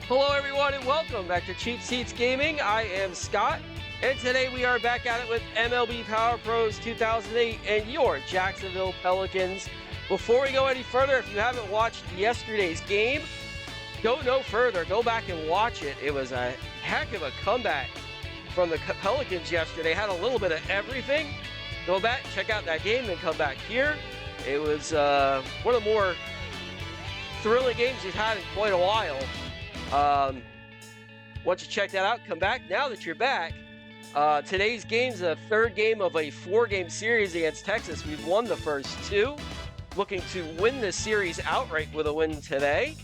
Hello everyone and welcome back to Cheap Seats Gaming. I am Scott, and today we are back at it with MLB Power Pros 2008 and your Jacksonville Pelicans. Before we go any further, if you haven't watched yesterday's game, go no further. Go back and watch it. It was a heck of a comeback from the Pelicans yesterday. Had a little bit of everything. Go back, check out that game, then come back here. It was one of the more thrilling games we've had in quite a while. Once you check that out, come back. Now that you're back, today's game's the third game of a 4-game series against Texas. We've won the first 2. Looking to win this series outright with a win today.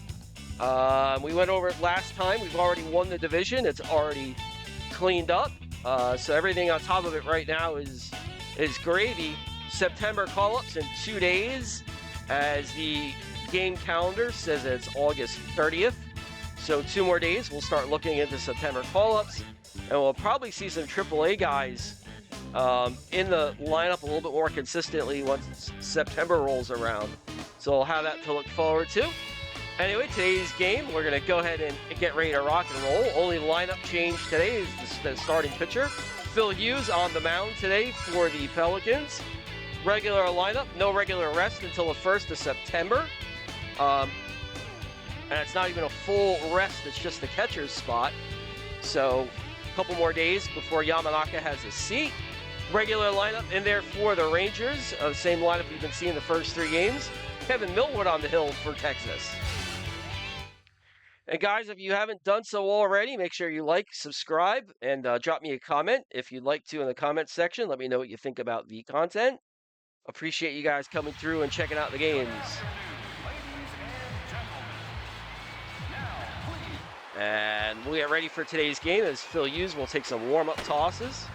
We went over it last time. We've already won the division. It's already cleaned up. So everything on top of it right now is gravy. September call-ups in 2 days, as the game calendar says it's August 30th. So 2 more days, we'll start looking into September call-ups, and we'll probably see some AAA guys in the lineup a little bit more consistently once September rolls around. So we'll have that to look forward to. Anyway, today's game, we're going to go ahead and get ready to rock and roll. Only lineup change today is the starting pitcher. Phil Hughes on the mound today for the Pelicans. Regular lineup, no regular rest until the 1st of September. And it's not even a full rest, it's just the catcher's spot. So a couple more days before Yamanaka has a seat. Regular lineup in there for the Rangers. Same lineup you've been seeing the first 3 games. Kevin Millwood on the hill for Texas. And guys, if you haven't done so already, make sure you like, subscribe, and drop me a comment if you'd like to in the comments section. Let me know what you think about the content. Appreciate you guys coming through and checking out the games. And we'll get ready for today's game as Phil Hughes will take some warm-up tosses.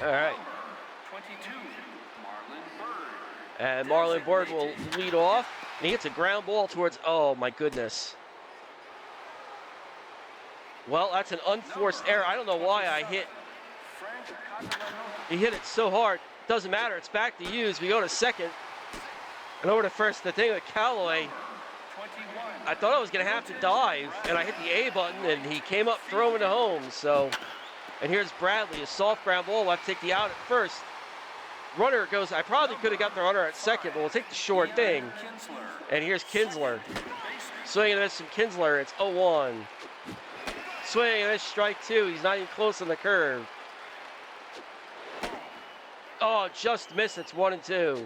All right. 22, Marlon Bird. And Marlon Bird will lead off. And he hits a ground ball towards, oh my goodness. Well, that's an unforced error. I don't know why I hit. He hit it so hard. Doesn't matter, it's back to Hughes. We go to second. And over to first. The thing with Callaway, I thought I was going to have to dive, and I hit the A button, and he came up throwing to home. So, and here's Bradley, a soft ground ball. We'll have to take the out at first. Runner goes, I probably could have got the runner at second, but we'll take the short thing. And here's Kinsler. Swing and a miss from Kinsler. It's 0-1. Swing and a miss, strike 2. He's not even close on the curve. Oh, just missed. It's 1-2.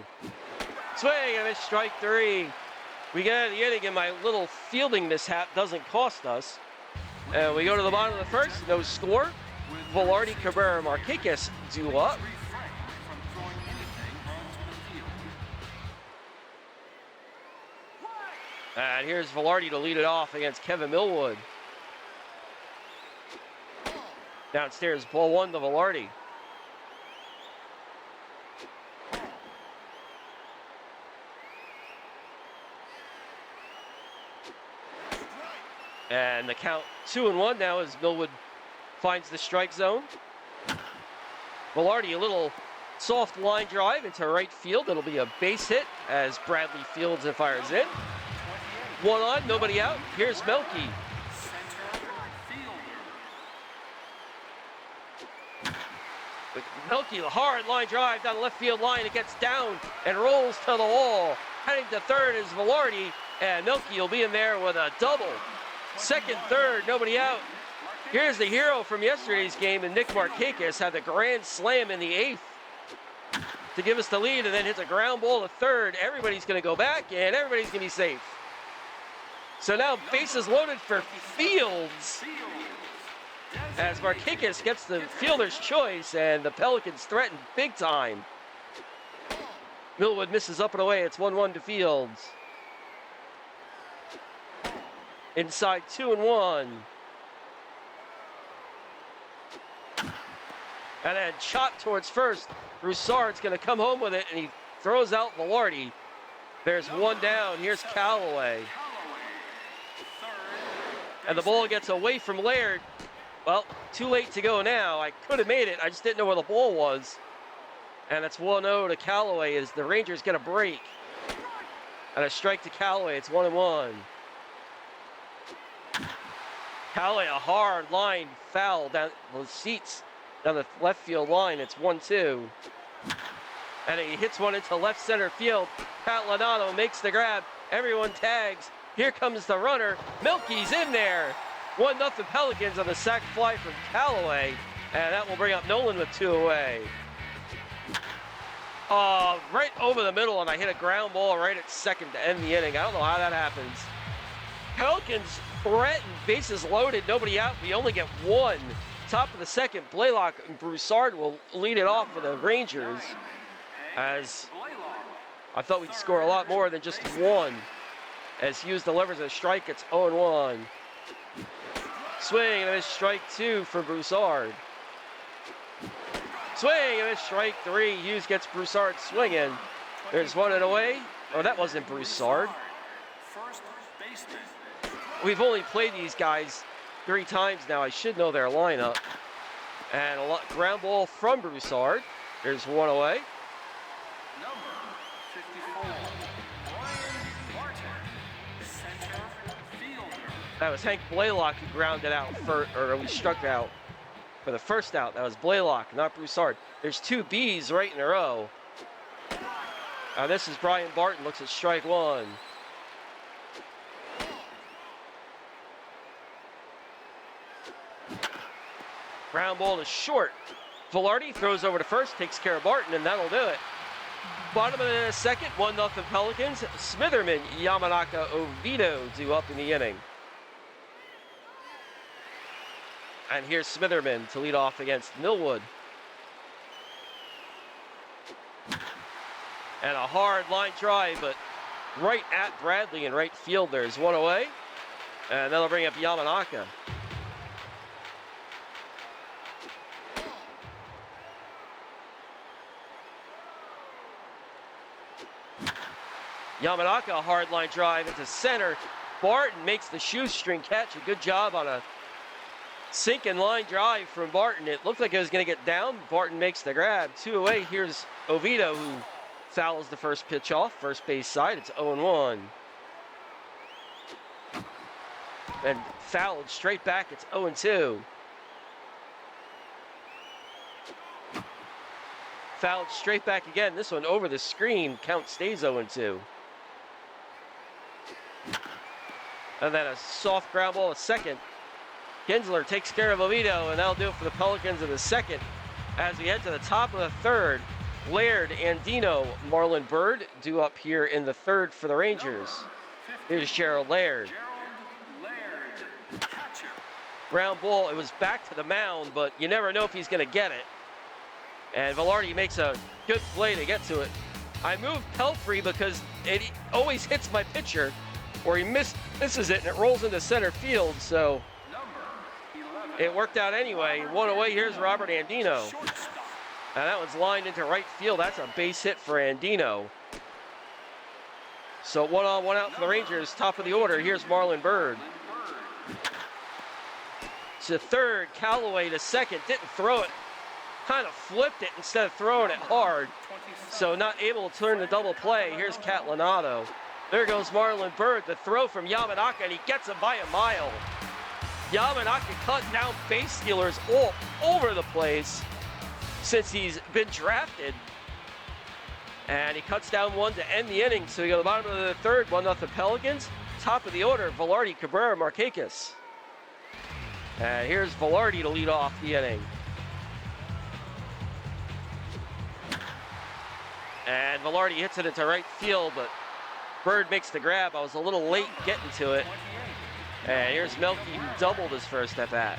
Swing and a miss, strike 3. We get out of the inning, and my little fielding mishap doesn't cost us. And we go to the bottom of the first. No score. Velarde, Cabrera, Marquez do up. And here's Velarde to lead it off against Kevin Millwood. Downstairs, ball 1 to Velarde. And the count 2-1 now as Millwood finds the strike zone. Velarde, a little soft line drive into right field. It'll be a base hit as Bradley fields and fires in. 1 on, nobody out. Here's Melky. Melky, the hard line drive down the left field line. It gets down and rolls to the wall. Heading to third is Velarde, and Melky will be in there with a double. Second, third, nobody out. Here's the hero from yesterday's game, and Nick Marquez had the grand slam in the 8th to give us the lead, and then hits a ground ball to third. Everybody's going to go back, and everybody's going to be safe. So now bases loaded for Fields, as Marquez gets the fielder's choice, and the Pelicans threaten big time. Millwood misses up and away. It's 1-1 to Fields. Inside 2-1. And then chop towards first. Broussard's going to come home with it, and he throws out Velarde. There's 1 down. Here's Callaway. And the ball gets away from Laird. Well, too late to go now. I could have made it. I just didn't know where the ball was. And it's 1-0 to Callaway as the Rangers get a break. And a strike to Callaway. It's 1-1. Callaway, a hard line foul down the seats down the left field line. It's 1-2. And he hits one into left center field. Pat Lonato makes the grab. Everyone tags. Here comes the runner. Milky's in there. 1-0 Pelicans on the sac fly from Callaway. And that will bring up Nolan with 2 away. Right over the middle, and I hit a ground ball right at second to end the inning. I don't know how that happens. Pelicans threatened, bases loaded, nobody out. We only get 1. Top of the second, Blaylock and Broussard will lead it off for the Rangers. As I thought we'd score a lot more than just 1. As Hughes delivers a strike, it's 0-1. Swing and a miss, strike 2 for Broussard. Swing and a miss, strike 3. Hughes gets Broussard swinging. There's 1 and away. Oh, that wasn't Broussard. We've only played these guys 3 times now. I should know their lineup. And a ground ball from Broussard. There's 1 away. That was Hank Blaylock who grounded out or we struck out for the first out. That was Blaylock, not Broussard. There's 2 Bs right in a row. This is Brian Barton, looks at strike 1. Ground ball to short. Velarde throws over to first, takes care of Barton, and that'll do it. Bottom of the second, 1-0 Pelicans. Smitherman, Yamanaka, Oviedo due up in the inning. And here's Smitherman to lead off against Millwood. And a hard line drive, but right at Bradley in right field. There's 1 away. And that'll bring up Yamanaka. Yamanaka, a hard line drive into center. Barton makes the shoestring catch. A good job on a sinking line drive from Barton. It looked like it was going to get down. Barton makes the grab. 2 away. Here's Oviedo, who fouls the first pitch off. First base side. It's 0-1. And fouled straight back. It's 0-2. Fouled straight back again. This one over the screen. Count stays 0-2. And then a soft ground ball at second. Kinsler takes care of Oviedo, and that'll do it for the Pelicans in the second. As we head to the top of the third, Laird, Andino, Marlon Bird due up here in the third for the Rangers. Here's Gerald Laird. Ground ball, it was back to the mound, but you never know if he's going to get it. And Velarde makes a good play to get to it. I moved Pelfrey because it always hits my pitcher, or he misses it and it rolls into center field, so it worked out anyway. 1 away, here's Robert Andino. And that one's lined into right field. That's a base hit for Andino. So 1 on, 1 out for the Rangers. Top of the order, here's Marlon Bird. To third, Callaway to second, didn't throw it. Kind of flipped it instead of throwing it hard. So not able to turn the double play. Here's Cat Lonato. There goes Marlon Bird. The throw from Yamanaka, and he gets him by a mile. Yamanaka cut down base stealers all over the place since he's been drafted. And he cuts down 1 to end the inning. So we go to the bottom of the third, 1-0 Pelicans. Top of the order, Velarde, Cabrera, Markakis. And here's Velarde to lead off the inning. And Velarde hits it into right field, but Bird makes the grab. I was a little late getting to it. And here's Melky, who doubled his first at bat.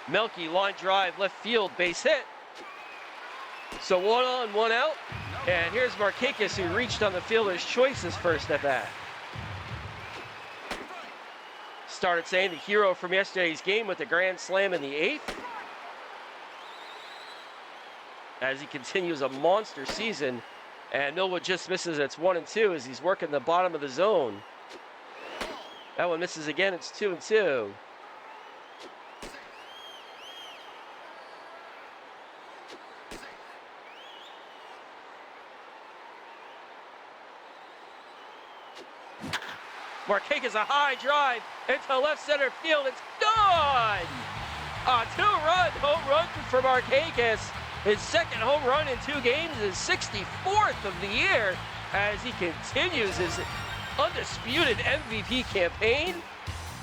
Melky, line drive, left field, base hit. So 1 on, 1 out. And here's Markakis, who reached on the fielder's choice his first at bat. Started saying the hero from yesterday's game with the grand slam in the 8th. As he continues a monster season. And Millwood just misses. It's 1-2 as he's working the bottom of the zone. That one misses again. It's 2-2. Marquez, a high drive into left center field. It's gone! A two-run home run for Marquez. His second home run in 2 games, his 64th of the year, as he continues his undisputed MVP campaign.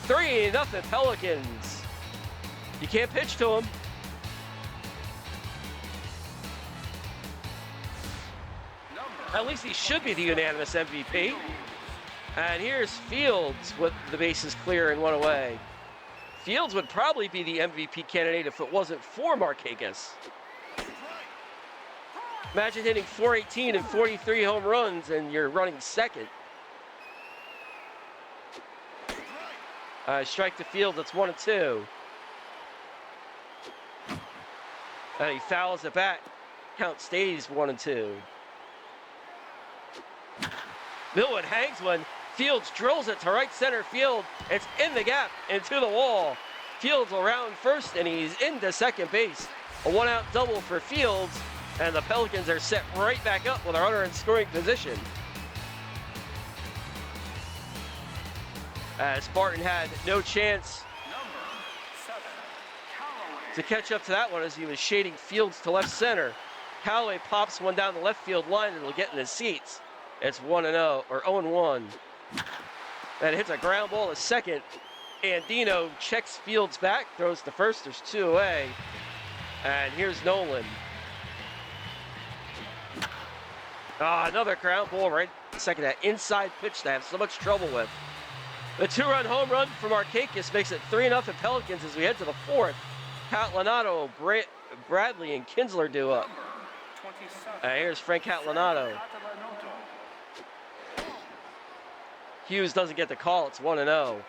3-0 Pelicans. You can't pitch to him. At least he should be the unanimous MVP. And here's Fields with the bases clear and 1 away. Fields would probably be the MVP candidate if it wasn't for Marquez. Imagine hitting 418 and 43 home runs and you're running second. Strike to Fields, it's 1-2. And he fouls it back. Count stays 1-2. Millwood hangs one. Fields drills it to right center field. It's in the gap, into the wall. Fields will round first, and he's into second base. A 1-out double for Fields, and the Pelicans are set right back up with a runner in scoring position. Spartan had no chance to catch up to that one as he was shading Fields to left center. Callaway pops one down the left field line, and it'll get in the seats. It's 1-0, or 0-1. And hits a ground ball to second. Andino checks Fields back, throws to first. There's 2 away. And here's Nolan. Another ground ball right second. That inside pitch they have so much trouble with. The 2-run home run from Marquez makes it 3-0 Pelicans as we head to the 4th. Catlanato, Bradley, and Kinsler do up. Here's Frank Catlanato. Hughes doesn't get the call. It's 1-0.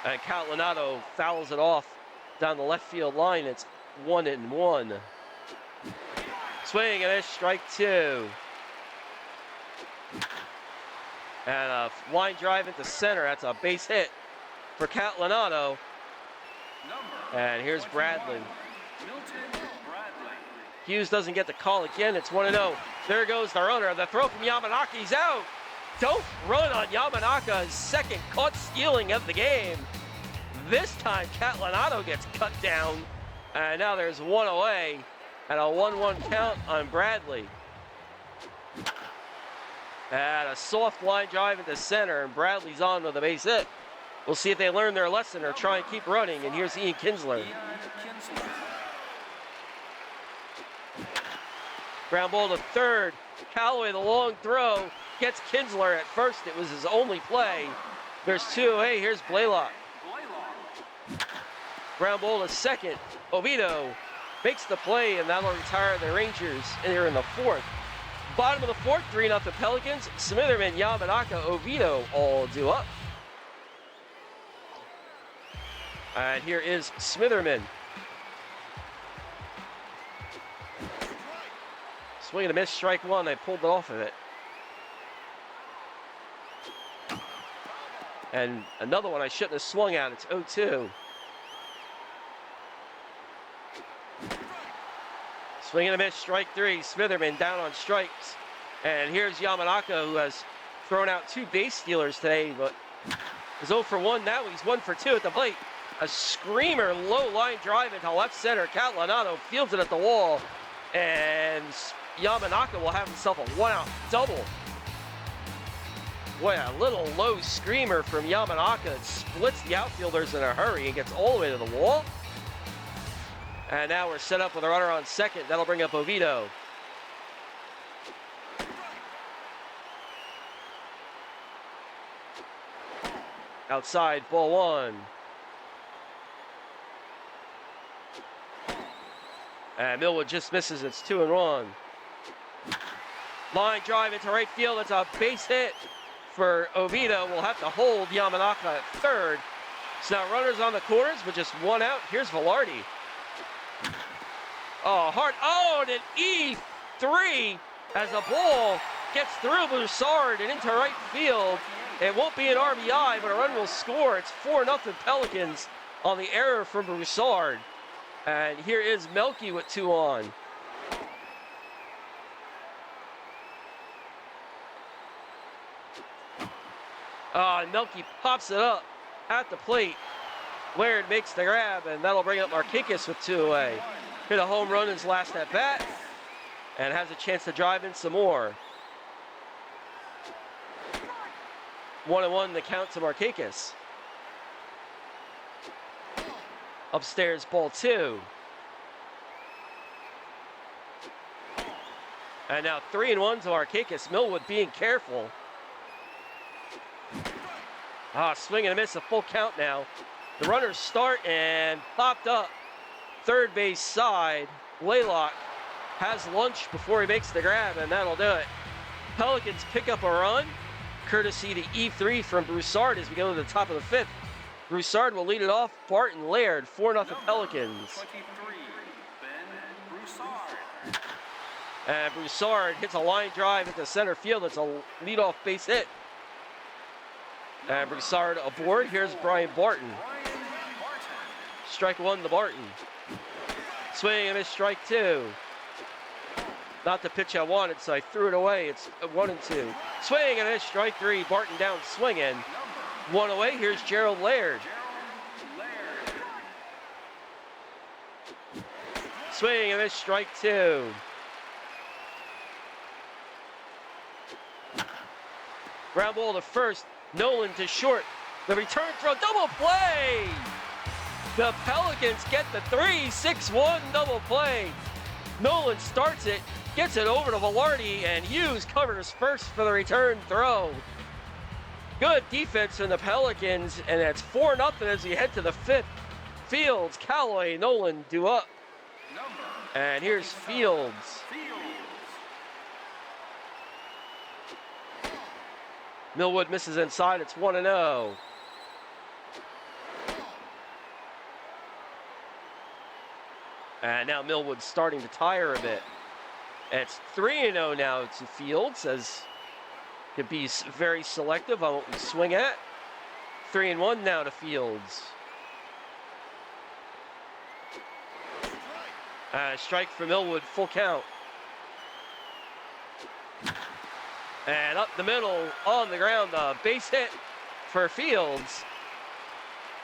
And Catlanato fouls it off down the left field line. It's 1-1. Swing and a strike 2. And a line drive into center. That's a base hit for Catlanato. And here's Bradley. Hughes doesn't get the call again. It's 1-0. There goes the runner. The throw from Yamanaki's out. Don't run on Yamanaka's second caught stealing of the game. This time, Catlanato gets cut down. And now there's 1 away. And a 1-1 count on Bradley. And a soft line drive into center. And Bradley's on with a base hit. We'll see if they learn their lesson or try and keep running. And here's Ian Kinsler. Ground ball to third. Callaway, the long throw, gets Kinsler at first. It was his only play. There's 2 away. Here's Blaylock. Ground ball to second. Oviedo makes the play, and that'll retire the Rangers. And they're in the 4th. Bottom of the 4th, 3-0 Pelicans. Smitherman, Yamanaka, Oviedo all do up. And here is Smitherman. Swing and a miss, strike 1. They pulled it off of it. And another one I shouldn't have swung at. It's 0-2. Swing and a miss, strike 3. Smitherman down on strikes. And here's Yamanaka, who has thrown out 2 base stealers today, but is 0 for 1 now. He's 1 for 2 at the plate. A screamer low line drive into left center. Catlanato fields it at the wall. And Yamanaka will have himself a 1-out double. Boy, a little low screamer from Yamanaka that splits the outfielders in a hurry and gets all the way to the wall. And now we're set up with a runner on second. That'll bring up Oviedo. Outside, ball 1. And Millwood just misses. It's 2-1. Line drive into right field. It's a base hit for Oviedo. We'll have to hold Yamanaka at third. So now runners on the corners, but just 1 out. Here's Velarde. Oh, hard. Oh, and an E3 as the ball gets through Broussard and into right field. It won't be an RBI, but a run will score. It's 4-0 Pelicans on the error from Broussard. And here is Melky with 2 on. And Melky pops it up at the plate. Laird makes the grab, and that'll bring up Markakis with 2 away. Hit a home run in his last at bat, and has a chance to drive in some more. 1-1 the count to Markakis. Upstairs, ball 2. And now 3-1 to Markakis. Millwood being careful. Swing and a miss, a full count now. The runners start and popped up. Third base side. Laylock has lunch before he makes the grab, and that'll do it. Pelicans pick up a run, courtesy to E3 from Broussard as we go to the top of the 5th. Broussard will lead it off. Barton Laird, 4-0 Pelicans. 23, Ben Broussard. And Broussard hits a line drive into center field. It's a leadoff base hit. And Broussard aboard. Here's Brian Barton. Strike 1 to Barton. Swing and miss, strike 2. Not the pitch I wanted, so I threw it away. It's 1-2. Swing and miss, strike 3. Barton down swinging. 1 away. Here's Gerald Laird. Swing and miss, strike 2. Ground ball to first. Nolan to short. The return throw, double play! The Pelicans get the 3-6-1 double play. Nolan starts it, gets it over to Velarde, and Hughes covers first for the return throw. Good defense from the Pelicans, and it's 4-0 as we head to the 5th. Fields, Callaway, Nolan do up. And here's Fields. Millwood misses inside. It's 1-0. And now Millwood's starting to tire a bit. It's 3-0 now to Fields, as could be very selective on what we swing at. 3-1 now to Fields. Strike for Millwood, full count. And up the middle, on the ground, a base hit for Fields.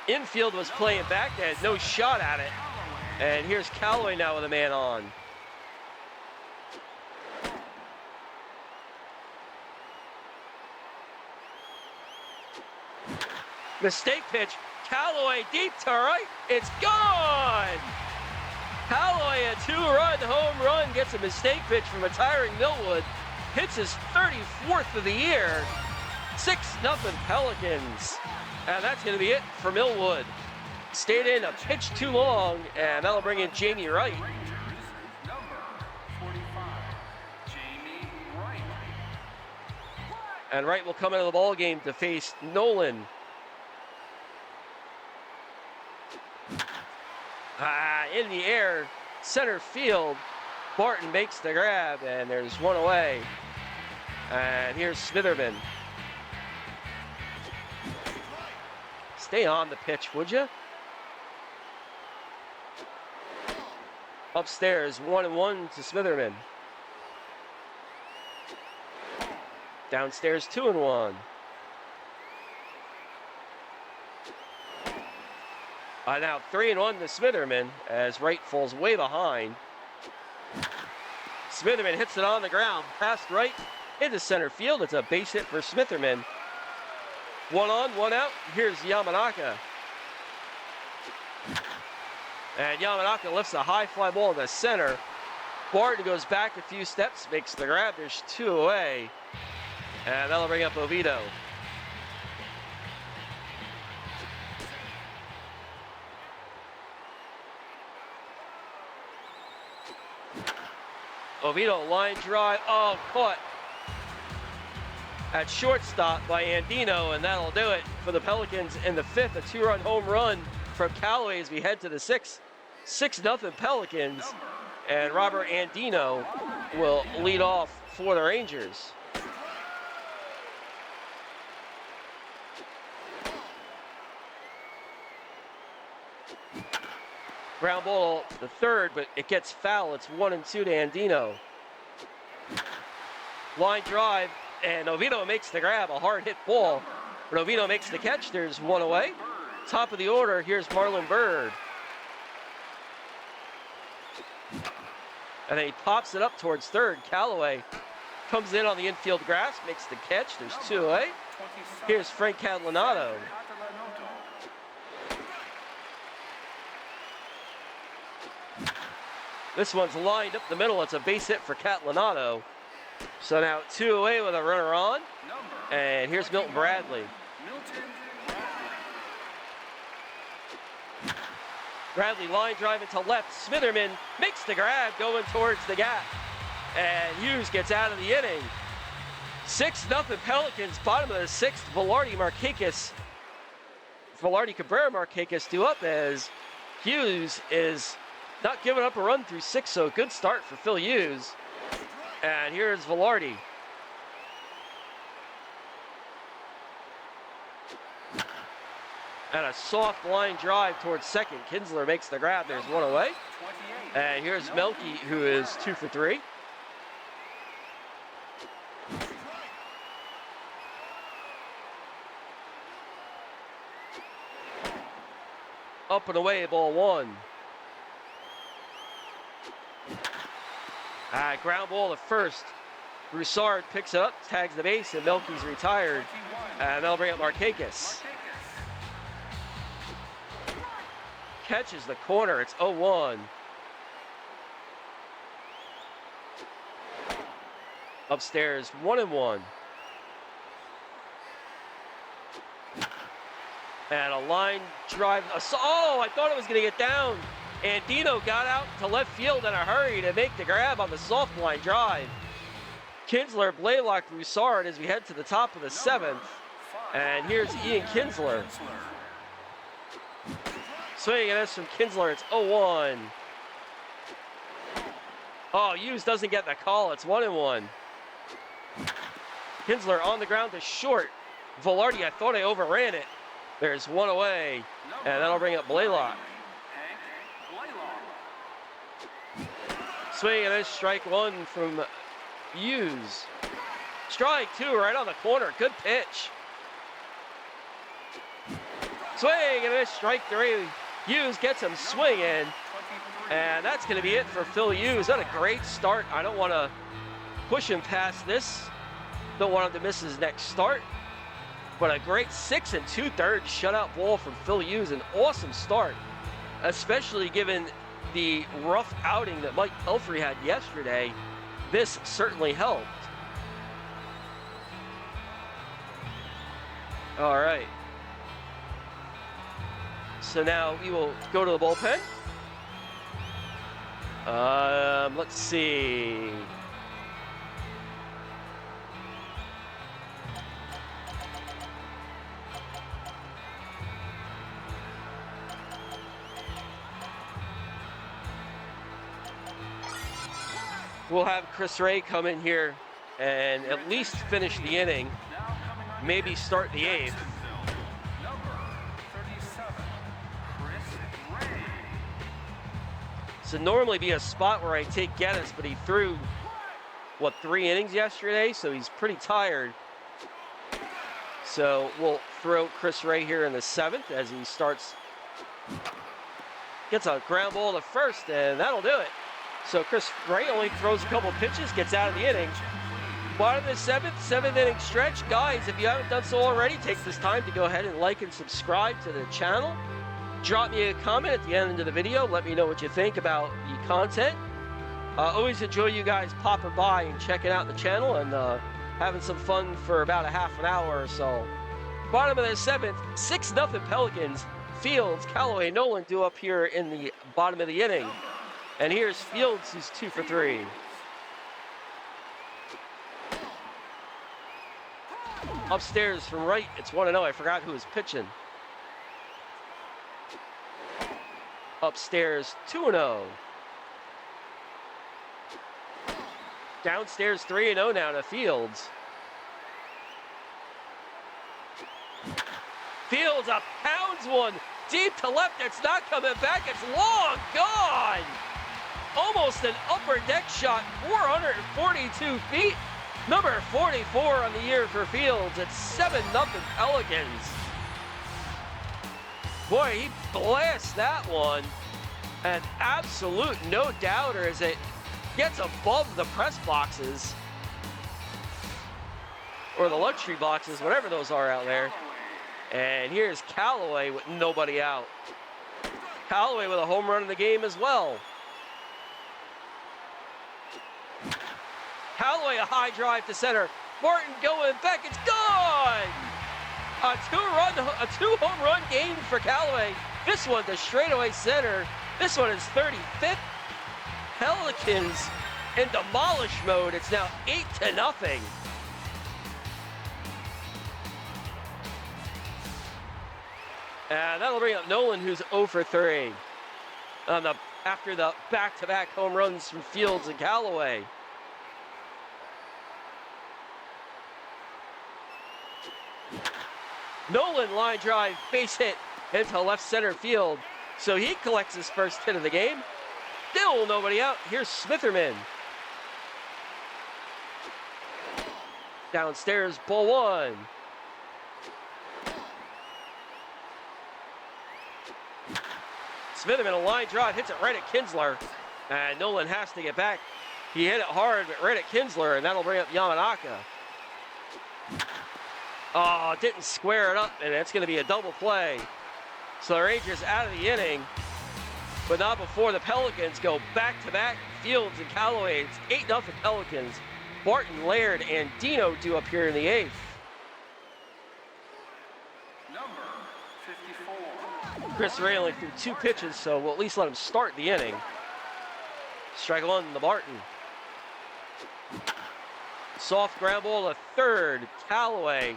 Infield was playing back, they had no shot at it. And here's Callaway now with a man on. Mistake pitch, Callaway deep to right, it's gone! Callaway, a 2-run home run, gets a mistake pitch from a tiring Millwood. Hits his 34th of the year. 6-0 Pelicans. And that's going to be it for Millwood. Stayed in a pitch too long, and that'll bring in Jamie Wright. And Wright will come into the ball game to face Nolan. In the air, center field. Barton makes the grab, and there's 1 away. And here's Smitherman. Stay on the pitch, would you? Upstairs, 1-1 to Smitherman. Downstairs, 2-1. Now 3-1 to Smitherman as Wright falls way behind. Smitherman hits it on the ground, past Wright into center field. It's a base hit for Smitherman. 1 on, 1 out. Here's Yamanaka. And Yamanaka lifts a high fly ball in the center. Barton goes back a few steps, makes the grab. There's 2 away. And that'll bring up Oviedo. Oviedo line drive. Oh, caught at shortstop by Andino, and that'll do it for the Pelicans in the 5th. A 2-run home run from Callaway as we head to the 6th. 6-0 Pelicans, and Robert Andino will lead off for the Rangers. Ground ball the third, but it gets foul. It's 1-2 to Andino. Line drive, and Oviedo makes the grab, a hard hit ball. But Oviedo makes the catch. There's one away. Top of the order, here's Marlon Bird. And then he pops it up towards third. Callaway comes in on the infield grass, makes the catch. There's two away. Here's Frank Catalanato. This one's lined up the middle. It's a base hit for Catalanato. So now two away with a runner on. And here's Milton Bradley. Bradley line drive into left. Smitherman makes the grab going towards the gap. And Hughes gets out of the inning. 6-0 Pelicans, bottom of the sixth. Velarde Cabrera Marquez due up as Hughes is not giving up a run through six, so good start for Phil Hughes. And here's Velarde. And a soft line drive towards second. Kinsler makes the grab. There's one away. And here's Melky, who is 2 for 3. Up and away, ball one. Ground ball to first. Broussard picks it up, tags the base, and Melky's retired. And they'll bring up Marquez. Catches the corner. It's 0-1. Upstairs, 1-1. And a line drive. Oh, I thought it was going to get down. And Dino got out to left field in a hurry to make the grab on the soft line drive. Kinsler, Blaylock, Broussard as we head to the top of the seventh. And here's Ian Kinsler. Swinging at us from Kinsler, it's 0-1. Oh, Hughes doesn't get the call, it's 1-1. Kinsler on the ground to short. Velarde, I thought I overran it. There's one away, and that'll bring up Blaylock. Swing and a strike one from Hughes. Strike two right on the corner. Good pitch. Swing and a strike three. Hughes gets him swinging. And that's going to be it for Phil Hughes. What a great start. I don't want to push him past this. Don't want him to miss his next start. But a great 6 2/3 shutout ball from Phil Hughes. An awesome start, especially given the rough outing that Mike Pelfrey had yesterday. This certainly helped. All right. So now we will go to the bullpen. Let's see. We'll have Chris Ray come in here and at least finish the inning, maybe start the eighth. So normally be a spot where I take Geddes, but he threw, 3 innings yesterday, so he's pretty tired. So we'll throw Chris Ray here in the seventh as he starts, gets a ground ball to first, and that'll do it. So Chris Ray only throws a couple pitches, gets out of the inning. Bottom of the seventh inning stretch. Guys, if you haven't done so already, take this time to go ahead and like and subscribe to the channel. Drop me a comment at the end of the video. Let me know what you think about the content. Always enjoy you guys popping by and checking out the channel and having some fun for about a half an hour or so. Bottom of the seventh, 6-0 Pelicans. Fields, Callaway, Nolan due up here in the bottom of the inning. And here's Fields, who's 2 for 3. Upstairs from right, it's 1-0. I forgot who was pitching. Upstairs, 2-0. Downstairs, 3-0 now to Fields. Fields pounds one deep to left. It's not coming back. It's long gone. Almost an upper deck shot, 442 feet. Number 44 on the year for Fields. It's 7-0 Pelicans. Boy, he blasts that one. An absolute no-doubter as it gets above the press boxes. Or the luxury boxes, whatever those are out there. And here's Callaway with nobody out. Callaway with a home run in the game as well. Callaway a high drive to center. Martin going back, it's gone! A two-home run game for Callaway. This one to straightaway center. This one is 35th. Pelicans in demolish mode. It's now 8-0. And that'll bring up Nolan, who's 0 for 3 after the back-to-back home runs from Fields and Callaway. Nolan line drive, base hit into left center field. So he collects his first hit of the game. Still nobody out. Here's Smitherman. Downstairs, ball one. Smitherman, a line drive, hits it right at Kinsler. And Nolan has to get back. He hit it hard, but right at Kinsler, and that'll bring up Yamanaka. Oh, didn't square it up, and it's going to be a double play. So the Rangers out of the inning, but not before the Pelicans go back-to-back. Fields and Callaway. It's 8-0 Pelicans. Barton, Laird, and Dino do appear in the eighth. Number 54. Chris Ray only threw 2 pitches, so we'll at least let him start the inning. Strike one to Barton. Soft ground ball to third. Callaway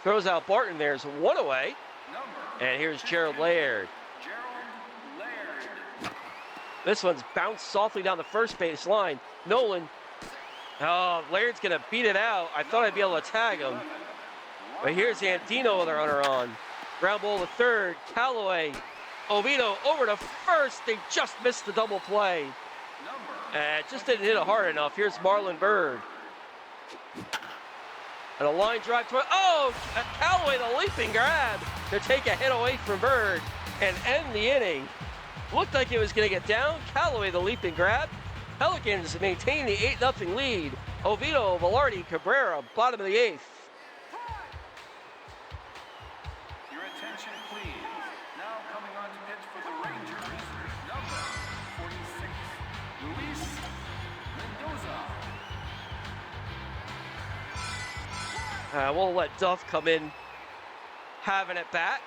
throws out Barton. There's one away. And here's Gerald Laird. This one's bounced softly down the first base line. Nolan. Oh, Laird's going to beat it out. I thought I'd be able to tag him. But here's Andino with a runner on. Ground ball to third. Callaway. Oviedo over to first. They just missed the double play. And just didn't hit it hard enough. Here's Marlon Byrd. And a line drive to Callaway, the leaping grab to take a hit away from Byrd and end the inning. Looked like it was going to get down. Callaway, the leaping grab. Pelicans maintain the 8-0 lead. Oviedo, Velarde, Cabrera, bottom of the eighth. Your attention, please. Now coming on to pitch for the Rangers, number 46, Luis Mendoza. We'll let Duff come in, having it bat.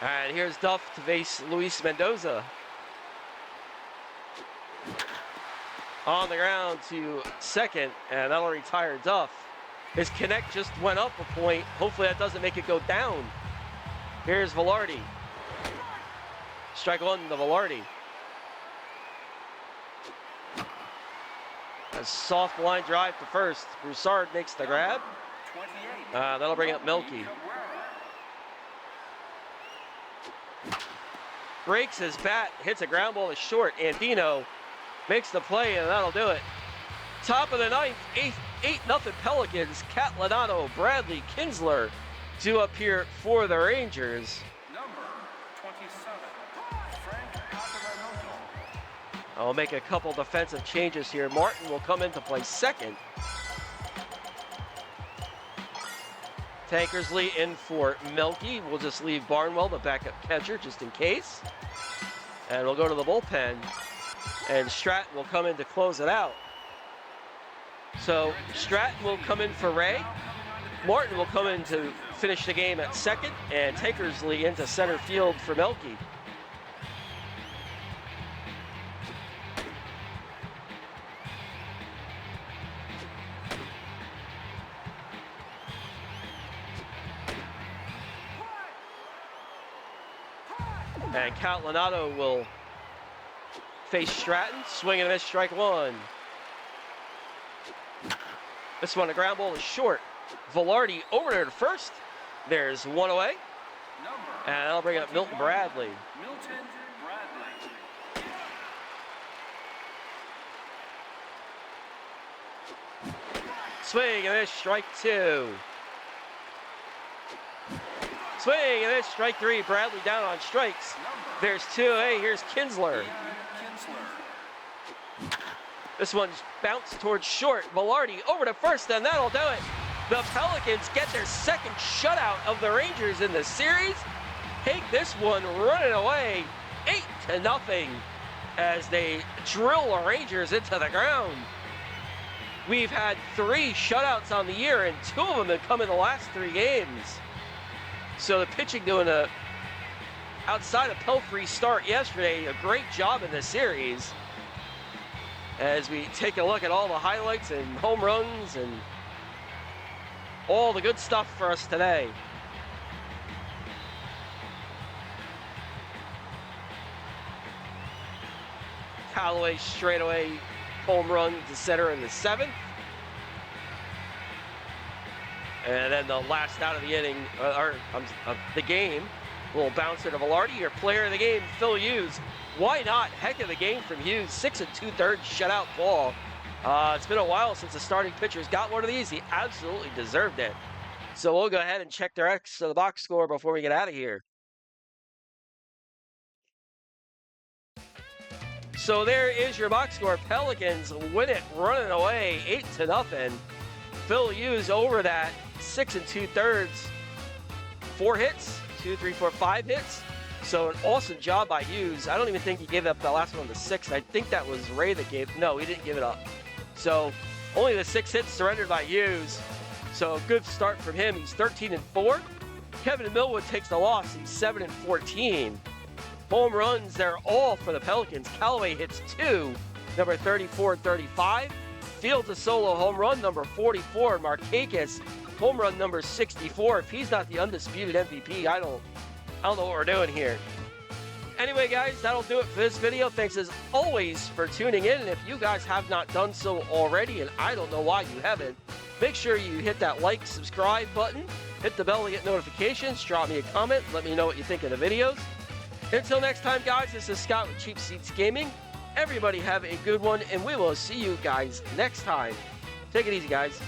And here's Duff to face Luis Mendoza. On the ground to second, and that'll retire Duff. His connect just went up a point. Hopefully that doesn't make it go down. Here's Velarde. Strike one to Velarde. A soft line drive to first. Broussard makes the grab. That'll bring up Melky. Breaks his bat, hits a ground ball to short. Andino makes the play, and that'll do it. Top of the ninth, 8-0 Pelicans. Catalano, Bradley, Kinsler do appear for the Rangers. Number 27, Frank Paparazzo. I'll make a couple defensive changes here. Martin will come in to play second. Tankersley in for Melky. We'll just leave Barnwell, the backup catcher, just in case. And we'll go to the bullpen. And Stratton will come in to close it out. So Stratton will come in for Ray. Martin will come in to finish the game at second. And Tankersley into center field for Melky. And Catalano will face Stratton. Swing and a miss, strike one. This one, a ground ball is short. Velarde over there to first. There's one away. Number And I'll bring up Milton 21, Bradley. Milton Bradley. Swing and miss, strike 2. Swing and miss, strike 3. Bradley down on strikes. There's 2. Hey, here's Kinsler. Kinsler. This one's bounced towards short. Velarde over to first, and that'll do it. The Pelicans get their second shutout of the Rangers in the series. Take this one running away 8-0 as they drill the Rangers into the ground. We've had 3 shutouts on the year, and 2 of them have come in the last 3 games. So the pitching doing outside of Pelfrey's start yesterday, a great job in this series. As we take a look at all the highlights and home runs and all the good stuff for us today. Callaway straightaway home run to center in the 7th. And then the last out of the inning, of the game, little bouncer to Velarde, your player of the game, Phil Hughes. Why not? Heck of the game from Hughes, 6 2/3 shutout ball. It's been a while since the starting pitcher's got one of these. He absolutely deserved it. So we'll go ahead and check the rest of the box score before we get out of here. So there is your box score. Pelicans win it, running away 8-0. Phil Hughes over that 6 2/3, 4 hits, 2, 3, 4, 5 hits. So an awesome job by Hughes. I don't even think he gave up the last one, the 6th. I think that was Ray that gave. No, he didn't give it up. So only the 6 hits surrendered by Hughes. So a good start from him. He's 13-4. Kevin Millwood takes the loss. He's 7-14. Home runs, they're all for the Pelicans. Callaway hits 2, number 34-35. Fields a solo home run, number 44. Markakis, home run number 64. If he's not the undisputed MVP, I don't know what we're doing here. Anyway, guys, that'll do it for this video. Thanks as always for tuning in. And if you guys have not done so already, and I don't know why you haven't, make sure you hit that like, subscribe button, hit the bell to get notifications, drop me a comment, let me know what you think of the videos. Until next time, guys, this is Scott with Cheap Seats Gaming. Everybody have a good one, and we will see you guys next time. Take it easy, guys.